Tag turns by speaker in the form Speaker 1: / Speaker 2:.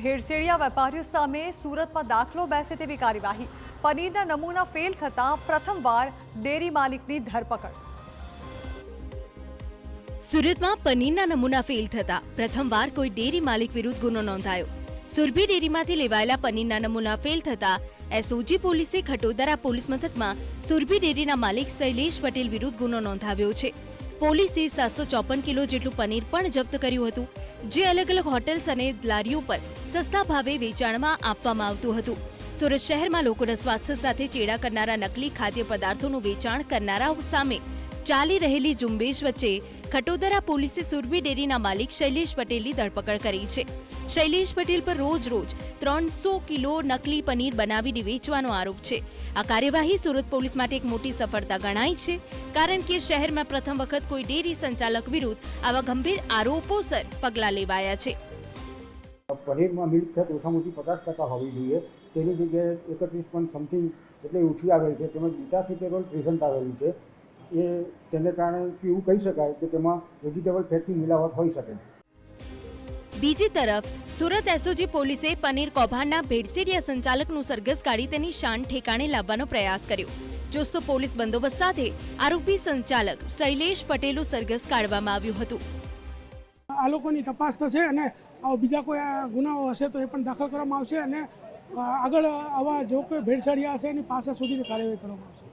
Speaker 1: ભેળસેળિયા વેપારીઓ સામે સુરતમાં દાખલો બેસે તેવી કાર્યવાહી। પનીરના નમૂના ફેલ થતા પ્રથમવાર ડેરી માલિકની ધરપકડ।
Speaker 2: સુરતમાં પનીરના નમૂના ફેલ થતા પ્રથમવાર કોઈ ડેરી માલિક વિરુદ્ધ ગુનો નોંધાયો। સુરભી ડેરીમાંથી લેવાયેલા પનીરના નમૂના ફેલ થતા એસઓજી પોલીસે ખટોદરા પોલીસ મથકમાં સુરભી ડેરીના માલિક શૈલેષ પટેલ વિરુદ્ધ ગુનો નોંધાવ્યો છે। પોલીસે 754 કિલો જેટલું પનીર પણ જપ્ત કર્યું હતું, જે અલગ અલગ હોટેલ્સ અને લારીઓ પર સસ્તા ભાવે વેચાણમાં આપવામાં આવતું હતું। સુરત શહેરમાં લોકોના સ્વાસ્થ્ય સાથે ચેડા કરનારા નકલી ખાદ્ય પદાર્થોનું વેચાણ કરનારાઓ સામે ચાલી રહેલી ઝુંબેશ વચ્ચે ખટોદરા પોલીસે સુરભી ડેરીના માલિક શૈલેષ પટેલની ધરપકડ કરી છે। શૈલેષ પટેલ પર રોજ 300 કિલો નકલી પનીર બનાવીને વેચવાનો આરોપ છે। આ કાર્યવાહી સુરત પોલીસ માટે એક મોટી સફળતા ગણાય છે, કારણ કે શહેરમાં પ્રથમ વખત કોઈ ડેરી સંચાલક વિરુદ્ધ આવા ગંભીર આરોપોસર પગલાં લેવાયા છે।
Speaker 3: પનીરમાં મિલ્ક ફેટ ઓછામાં ઓછી 50% હોવી જોઈએ, તેની જગ્યાએ 31 સમથિંગ એટલે ઓછી આવેલી છે। તેમજ બીટા પ્રેઝન્ટ આવેલી છે। એ તેને કારણે એવું કહી શકાય કે તેમાં વેજીટેબલ ફેટની મિલાવટ હોઈ શકે।
Speaker 2: બીજી તરફ સુરત એસઓજી પોલીસે પનીર કૌભાંડના ભેળસેળિયા સંચાલકનું સરઘસ કાઢી તેની શાન ઠેકાણે લાવવાનો પ્રયાસ કર્યો। ચુસ્ત પોલીસ બંદોબસ્ત સાથે આરોપી સંચાલક શૈલેષ પટેલનું સરઘસ કાઢવામાં આવ્યું હતું।
Speaker 4: આ લોકોની તપાસ થશે અને બીજા કોઈ ગુનાઓ હશે તો એ પણ દાખલ કરવામાં આવશે અને આગળ આવા જો કોઈ ભેળસેળિયા હશે એની પાસે સુધીની કાર્યવાહી કરવામાં આવશે।